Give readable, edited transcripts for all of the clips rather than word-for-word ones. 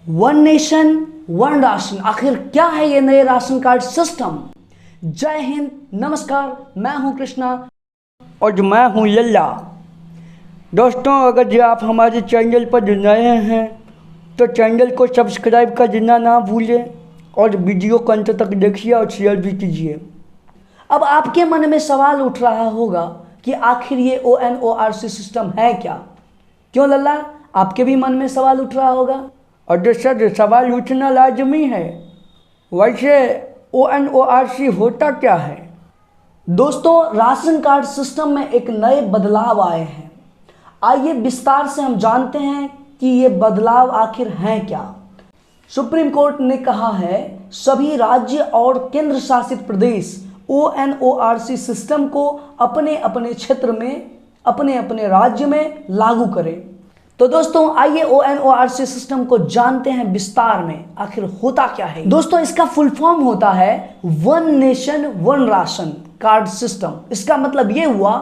One nation one ration, आखिर क्या है ये नए राशन कार्ड सिस्टम। जय हिंद, नमस्कार, मैं हूं कृष्णा और मैं हूं लल्ला। दोस्तों, अगर जो आप हमारे चैनल पर नए हैं तो चैनल को सब्सक्राइब कर देना ना भूलें और वीडियो को अंत तक देखिए और शेयर भी कीजिए। अब आपके मन में सवाल उठ रहा होगा कि आखिर ये ONORC सिस्टम है क्या। क्यों लल्ला, आपके भी मन में सवाल उठ रहा होगा। और सर, सवाल उठना लाजमी है। वैसे ONORC होता क्या है। दोस्तों, राशन कार्ड सिस्टम में एक नए बदलाव आए हैं। आइए विस्तार से हम जानते हैं कि ये बदलाव आखिर हैं क्या। सुप्रीम कोर्ट ने कहा है सभी राज्य और केंद्र शासित प्रदेश ONORC सिस्टम को अपने अपने क्षेत्र में, अपने अपने राज्य में लागू करें। तो दोस्तों, आइए ONORC सिस्टम को जानते हैं विस्तार में, आखिर होता क्या है। दोस्तों, इसका फुल फॉर्म होता है one nation one ration card system. इसका मतलब ये हुआ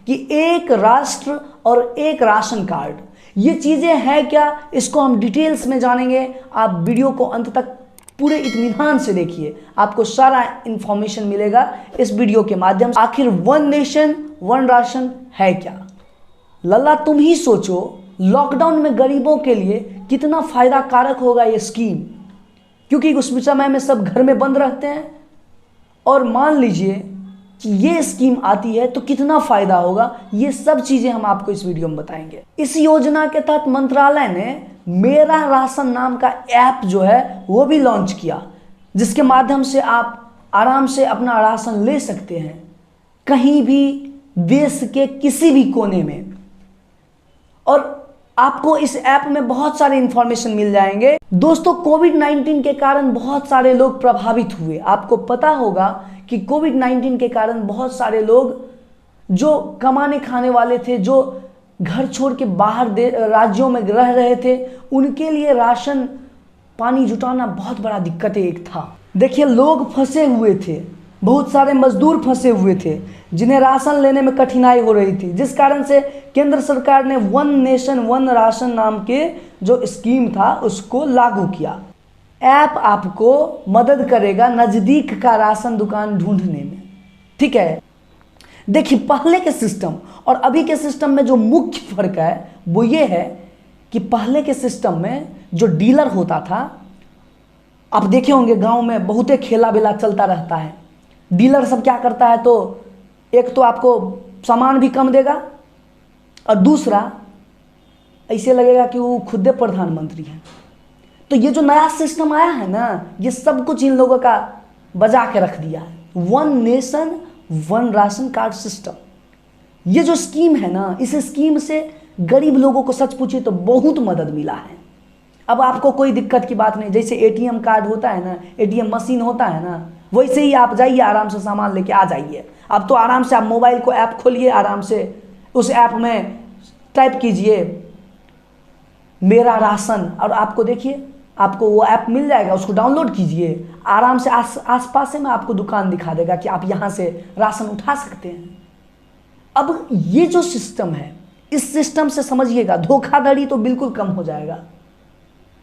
कि एक राष्ट्र और एक राशन कार्ड। ये चीजें हैं क्या, इसको हम डिटेल्स में जानेंगे। आप वीडियो को अंत तक पूरे इत्मीनान से देखिए, आपको सारा इंफॉर्मेशन मिलेगा इस वीडियो के माध्यम से। आखिर वन नेशन वन राशन है क्या। लल्ला, तुम ही सोचो, लॉकडाउन में गरीबों के लिए कितना फायदा कारक होगा ये स्कीम, क्योंकि उस समय में सब घर में बंद रहते हैं। और मान लीजिए कि ये स्कीम आती है तो कितना फायदा होगा, ये सब चीजें हम आपको इस वीडियो में बताएंगे। इस योजना के तहत मंत्रालय ने मेरा राशन नाम का ऐप जो है वो भी लॉन्च किया, जिसके माध्यम से आप आराम से अपना राशन ले सकते हैं कहीं भी देश के किसी भी कोने में। और आपको इस ऐप में बहुत सारे इंफॉर्मेशन मिल जाएंगे। दोस्तों, कोविड-19 के कारण बहुत सारे लोग प्रभावित हुए। आपको पता होगा कि कोविड-19 के कारण बहुत सारे लोग जो कमाने खाने वाले थे, जो घर छोड़ के बाहर राज्यों में रह रहे थे, उनके लिए राशन पानी जुटाना बहुत बड़ा दिक्कत एक था। देखिए, लोग फंसे हुए थे, बहुत सारे मजदूर फंसे हुए थे जिन्हें राशन लेने में कठिनाई हो रही थी, जिस कारण से केंद्र सरकार ने वन नेशन वन राशन नाम के जो स्कीम था उसको लागू किया। ऐप आपको मदद करेगा नज़दीक का राशन दुकान ढूंढने में। ठीक है, देखिए, पहले के सिस्टम और अभी के सिस्टम में जो मुख्य फर्क है वो ये है कि पहले के सिस्टम में जो डीलर होता था, आप देखे होंगे गांव में बहुते खेला बेला चलता रहता है। डीलर सब क्या करता है, तो एक तो आपको सामान भी कम देगा और दूसरा ऐसे लगेगा कि वो खुद प्रधानमंत्री है। तो ये जो नया सिस्टम आया है ना, ये सब कुछ इन लोगों का बजा के रख दिया है। One nation one ration card system, ये जो स्कीम है ना, इस स्कीम से गरीब लोगों को सच पूछे तो बहुत मदद मिला है। अब आपको कोई दिक्कत की बात नहीं। जैसे ATM कार्ड होता है ना, ATM मशीन होता है ना, वैसे ही आप जाइए, आराम से सामान लेके आ जाइए। अब तो आराम से आप मोबाइल को ऐप खोलिए, आराम से उस ऐप में टाइप कीजिए मेरा राशन और आपको देखिए, आपको वो ऐप मिल जाएगा। उसको डाउनलोड कीजिए, आराम से आस पास में आपको दुकान दिखा देगा कि आप यहाँ से राशन उठा सकते हैं। अब ये जो सिस्टम है, इस सिस्टम से समझिएगा धोखाधड़ी तो बिल्कुल कम हो जाएगा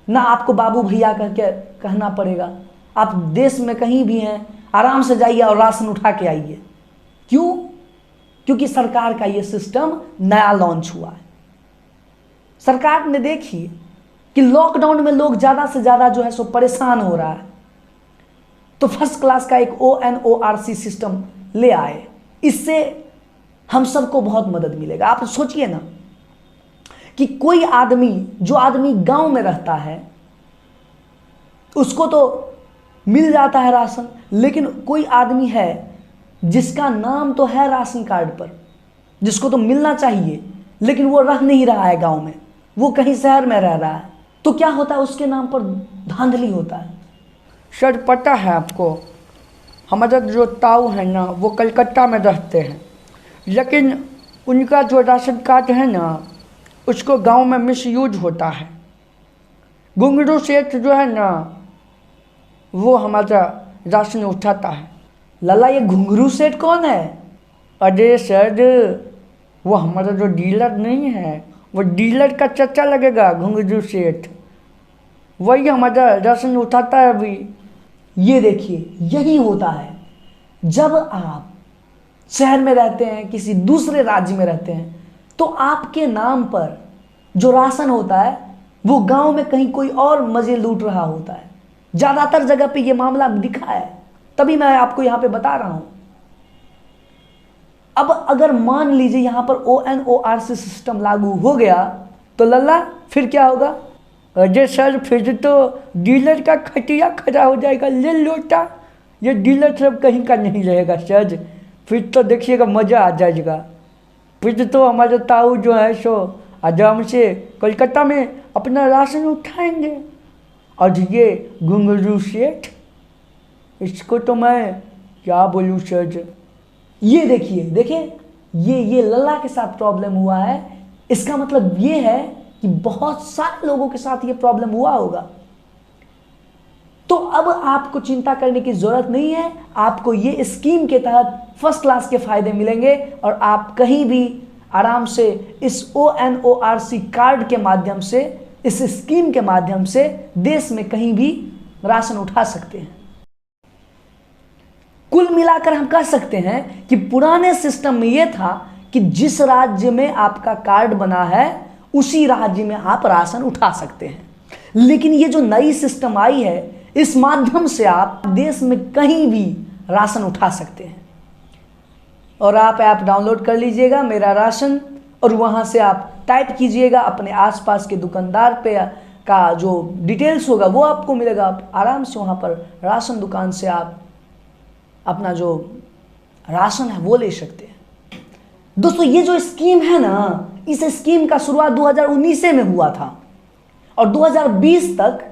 ना। आपको बाबू भैया करके कहना पड़ेगा। आप देश में कहीं भी हैं, आराम से जाइए और राशन उठा के आइए। क्यों? क्योंकि सरकार का ये सिस्टम नया लॉन्च हुआ है। सरकार ने देखी कि लॉकडाउन में लोग ज़्यादा से ज़्यादा जो है सो परेशान हो रहा है, तो फर्स्ट क्लास का एक ONORC सिस्टम ले आए। इससे हम सबको बहुत मदद मिलेगा। आप सोचिए ना कि कोई आदमी, जो आदमी गांव में रहता है, उसको तो मिल जाता है राशन, लेकिन कोई आदमी है जिसका नाम तो है राशन कार्ड पर, जिसको तो मिलना चाहिए, लेकिन वो रह नहीं रहा है गांव में, वो कहीं शहर में रह रहा है, तो क्या होता है, उसके नाम पर धांधली होता है। सर, पता है आपको, हमारा जो ताऊ है ना, वो कलकत्ता में रहते हैं, लेकिन उनका जो राशन कार्ड है ना, उसको गांव में मिसयूज होता है। घुंघरू सेठ जो है ना, वो हमारा राशन उठाता है। लल्ला, ये घुंघरू सेठ कौन है। अरे सर, वो हमारा जो डीलर नहीं है, वो डीलर का चचा लगेगा घुंघरू सेठ। वही हमारा राशन उठाता है अभी। ये देखिए, यही होता है जब आप शहर में रहते हैं, किसी दूसरे राज्य में रहते हैं, तो आपके नाम पर जो राशन होता है वो गांव में कहीं कोई और मजे लूट रहा होता है। ज़्यादातर जगह पे ये मामला दिखा है, तभी मैं आपको यहाँ पे बता रहा हूँ। अब अगर मान लीजिए यहाँ पर ONORC सिस्टम लागू हो गया तो लल्ला फिर क्या होगा? अजय सर फिर तो डीलर का खटिया खड़ा हो जाएगा, ले लोटा। ये डीलर सब कहीं का नहीं रहेगा सर, फिर तो देखिएगा मज़ा आ जाएगा। फिर तो हमारे ताऊ जो है सो आराम से कोलकाता में अपना राशन उठाएंगे। और ये घुंघरू सेठ, इसको तो मैं क्या बोलूँ सर। ये देखिए ये लल्ला के साथ प्रॉब्लम हुआ है। इसका मतलब ये है कि बहुत सारे लोगों के साथ ये प्रॉब्लम हुआ होगा। तो अब आपको चिंता करने की जरूरत नहीं है। आपको ये स्कीम के तहत फर्स्ट क्लास के फायदे मिलेंगे और आप कहीं भी आराम से इस ONORC कार्ड के माध्यम से, इस स्कीम के माध्यम से देश में कहीं भी राशन उठा सकते हैं। कुल मिलाकर हम कह सकते हैं कि पुराने सिस्टम में यह था कि जिस राज्य में आपका कार्ड बना है उसी राज्य में आप राशन उठा सकते हैं। लेकिन ये जो नई सिस्टम आई है, इस माध्यम से आप देश में कहीं भी राशन उठा सकते हैं। और आप ऐप डाउनलोड कर लीजिएगा मेरा राशन, और वहाँ से आप टाइप कीजिएगा अपने आसपास के दुकानदार पे का जो डिटेल्स होगा वो आपको मिलेगा। आप आराम से वहाँ पर राशन दुकान से आप अपना जो राशन है वो ले सकते हैं। दोस्तों, ये जो स्कीम है ना, इस स्कीम का शुरुआत 2019 में हुआ था और 2020 तक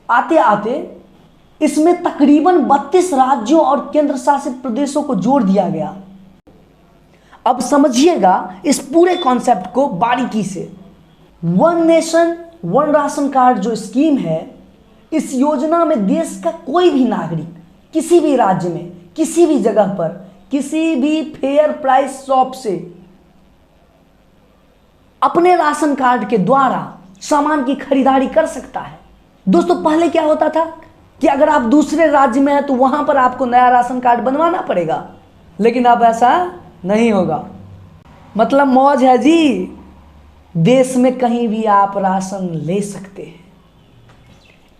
आते आते इसमें तकरीबन 32 राज्यों और केंद्र शासित प्रदेशों को जोड़ दिया गया। अब समझिएगा इस पूरे कॉन्सेप्ट को बारीकी से। One nation one ration card जो स्कीम है, इस योजना में देश का कोई भी नागरिक किसी भी राज्य में, किसी भी जगह पर, किसी भी फेयर प्राइस शॉप से अपने राशन कार्ड के द्वारा सामान की खरीदारी कर सकता है। दोस्तों, पहले क्या होता था कि अगर आप दूसरे राज्य में हैं तो वहां पर आपको नया राशन कार्ड बनवाना पड़ेगा, लेकिन अब ऐसा नहीं होगा। मतलब मौज है जी, देश में कहीं भी आप राशन ले सकते हैं।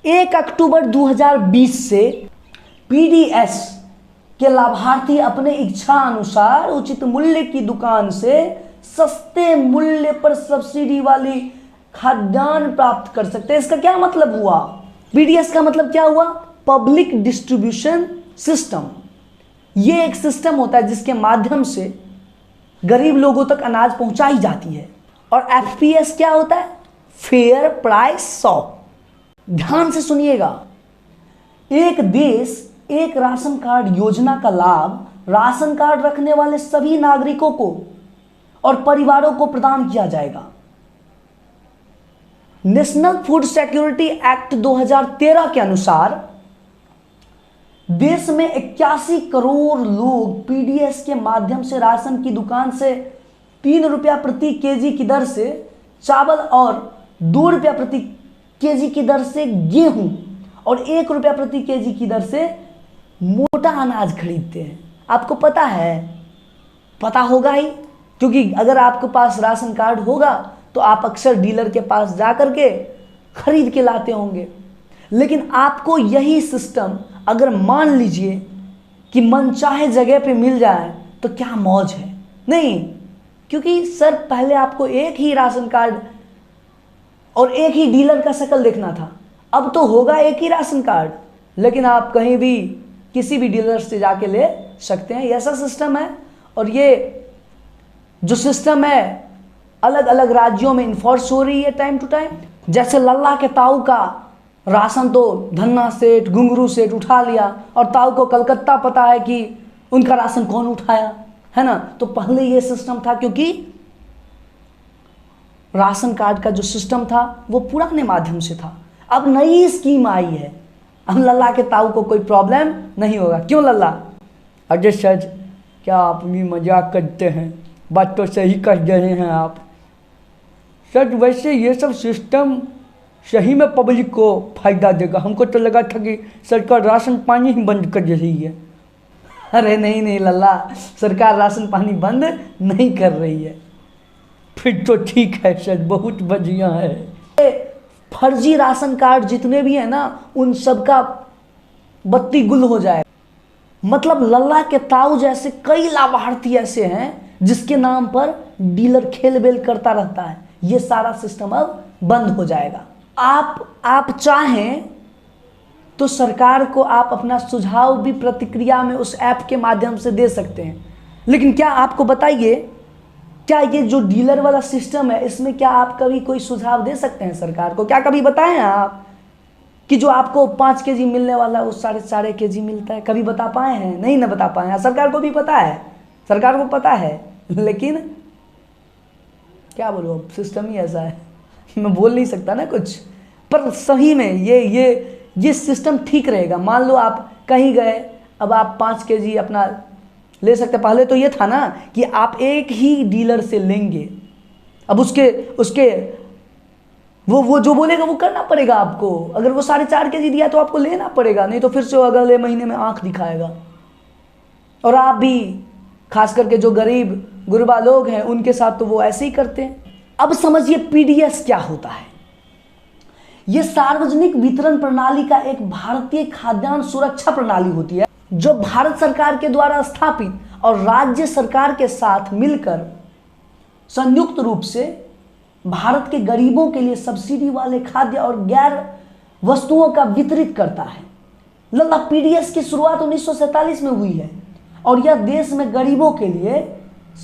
1 अक्टूबर 2020 से PDS के लाभार्थी अपने इच्छा अनुसार उचित मूल्य की दुकान से सस्ते मूल्य पर सब्सिडी वाली खाद्यान्न प्राप्त कर सकते हैं। इसका क्या मतलब हुआ? PDS का मतलब क्या हुआ? Public distribution system. ये एक सिस्टम होता है जिसके माध्यम से गरीब लोगों तक अनाज पहुंचाई जाती है। और FPS क्या होता है? Fair price shop. ध्यान से सुनिएगा, एक देश एक राशन कार्ड योजना का लाभ राशन कार्ड रखने वाले सभी नागरिकों को और परिवारों को प्रदान किया जाएगा। नेशनल फूड सिक्योरिटी एक्ट 2013 के अनुसार देश में 81 करोड़ लोग PDS के माध्यम से राशन की दुकान से 3 रुपया प्रति केजी की दर से चावल और 2 रुपया प्रति केजी की दर से गेहूं और 1 रुपया प्रति केजी की दर से मोटा अनाज खरीदते हैं। आपको पता है? पता होगा ही, क्योंकि अगर आपके पास राशन कार्ड होगा तो आप अक्सर डीलर के पास जा करके खरीद के लाते होंगे। लेकिन आपको यही सिस्टम अगर मान लीजिए कि मनचाहे जगह पे मिल जाए तो क्या मौज है? नहीं, क्योंकि सर पहले आपको एक ही राशन कार्ड और एक ही डीलर का शक्ल देखना था। अब तो होगा एक ही राशन कार्ड, लेकिन आप कहीं भी किसी भी डीलर से जाके ले सकते हैं। ऐसा सिस्टम है। और ये जो सिस्टम है अलग अलग राज्यों में इन्फोर्स हो रही है टाइम टू टाइम। जैसे लल्ला के ताऊ का राशन तो धन्ना सेठ, घुंघरू सेठ उठा लिया, और ताऊ को कलकत्ता पता है कि उनका राशन कौन उठाया, है ना। तो पहले ये सिस्टम था, क्योंकि राशन कार्ड का जो सिस्टम था वो पुराने माध्यम से था। अब नई स्कीम आई है, अब लल्ला के ताऊ को कोई प्रॉब्लम नहीं होगा। क्यों लल्ला? अजय सर क्या आप भी मजाक करते हैं? बात तो सही कर रहे हैं आप सर। वैसे ये सब सिस्टम सही में पब्लिक को फायदा देगा। हमको तो लगा था कि सरकार राशन पानी ही बंद कर रही है। अरे नहीं नहीं लल्ला, सरकार राशन पानी बंद नहीं कर रही है। फिर तो ठीक है सर, बहुत बढ़िया है। फर्जी राशन कार्ड जितने भी हैं ना, उन सबका बत्ती गुल हो जाए। मतलब लल्ला के ताऊ जैसे कई लाभार्थी ऐसे हैं जिसके नाम पर डीलर खेल बेल करता रहता है। ये सारा सिस्टम अब बंद हो जाएगा। आप चाहें तो सरकार को आप अपना सुझाव भी प्रतिक्रिया में उस ऐप के माध्यम से दे सकते हैं। लेकिन क्या आपको बताइए, क्या ये जो डीलर वाला सिस्टम है, इसमें क्या आप कभी कोई सुझाव दे सकते हैं सरकार को? क्या कभी बताएं आप कि जो आपको 5 kg मिलने वाला है वो 4.5 kg मिलता है? कभी बता पाए हैं? नहीं ना बता पाए हैं। सरकार को भी पता है, सरकार को पता है, लेकिन क्या बोलूँ, अब सिस्टम ही ऐसा है। मैं बोल नहीं सकता ना कुछ। पर सही में ये सिस्टम ठीक रहेगा। मान लो आप कहीं गए, अब आप 5 kg अपना ले सकते। पहले तो ये था ना कि आप एक ही डीलर से लेंगे। अब उसके वो जो बोलेगा वो करना पड़ेगा आपको। अगर वो 4.5 kg दिया तो आपको लेना पड़ेगा, नहीं तो फिर से अगले महीने में आंख दिखाएगा। और आप भी, खास करके जो गरीब गुरबा लोग हैं, उनके साथ तो वो ऐसे ही करते हैं। अब समझिए पीडीएस क्या होता है। ये सार्वजनिक वितरण प्रणाली का एक भारतीय खाद्यान्न सुरक्षा प्रणाली होती है, जो भारत सरकार के द्वारा स्थापित और राज्य सरकार के साथ मिलकर संयुक्त रूप से भारत के गरीबों के लिए सब्सिडी वाले खाद्य और गैर वस्तुओं का वितरित करता है। लल्ला पीडीएस की शुरुआत 1947 में हुई है और यह देश में गरीबों के लिए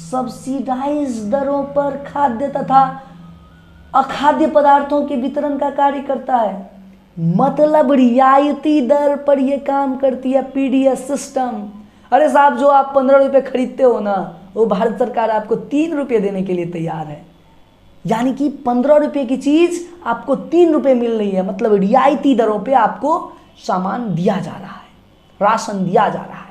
सब्सिडाइज दरों पर खाद्य तथा अखाद्य पदार्थों के वितरण का कार्य करता है। मतलब रियायती दर पर यह काम करती है पीडीएस सिस्टम। अरे साहब, जो आप 15 रुपये खरीदते हो ना, वो भारत सरकार आपको 3 रुपये देने के लिए तैयार है। यानी कि 15 रुपये की चीज आपको 3 रुपये मिल रही है। मतलब रियायती दरों पे आपको सामान दिया जा रहा है, राशन दिया जा रहा है।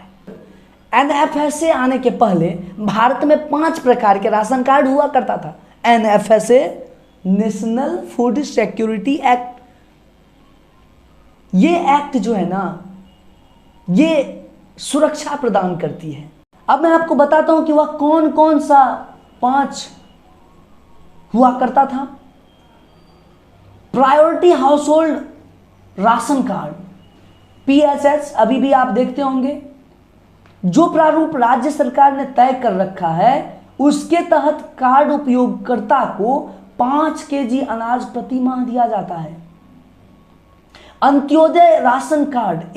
एनएफएसए आने के पहले भारत में 5 प्रकार के राशन कार्ड हुआ करता था। NFSA, national food security act. ये एक्ट जो है ना, ये सुरक्षा प्रदान करती है। अब मैं आपको बताता हूं कि वह कौन कौन सा 5 हुआ करता था। Priority house hold ration card, PHH, अभी भी आप देखते होंगे। जो प्रारूप राज्य सरकार ने तय कर रखा है, उसके तहत कार्ड उपयोगकर्ता को 5 kg अनाज प्रति माह दिया जाता है। अंत्योदय राशन कार्ड,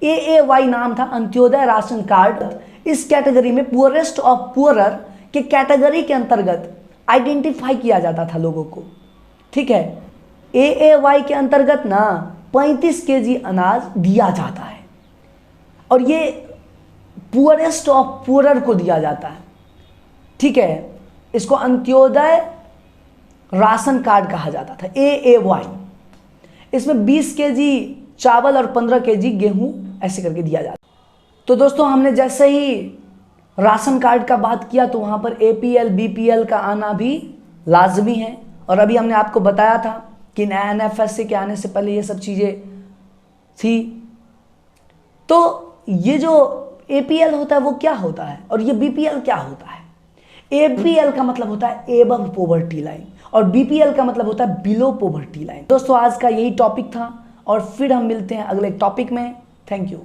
एएवाई नाम था, अंत्योदय राशन कार्ड। इस कैटेगरी में पुअरेस्ट ऑफ पुअरर के कैटेगरी के अंतर्गत आइडेंटिफाई किया जाता था लोगों को। ठीक है, एएवाई के अंतर्गत ना 35 kg अनाज दिया जाता है और ये पुअरेस्ट ऑफ पुअरर को दिया जाता है। ठीक है, इसको अंत्योदय राशन कार्ड कहा जाता था, एएवाई। इसमें 20 kg चावल और 15 kg गेहूं ऐसे करके दिया जाता। तो दोस्तों, हमने जैसे ही राशन कार्ड का बात किया तो वहाँ पर एपीएल, बीपीएल का आना भी लाजमी है। और अभी हमने आपको बताया था कि एनएफएसए के आने से पहले ये सब चीज़ें थी। तो ये जो एपीएल होता है वो क्या होता है और ये बीपीएल क्या होता है? एपीएल का मतलब होता है एबव पॉवर्टी लाइन और बीपीएल का मतलब होता है बिलो पॉवर्टी लाइन। दोस्तों, आज का यही टॉपिक था और फिर हम मिलते हैं अगले टॉपिक में। Thank you.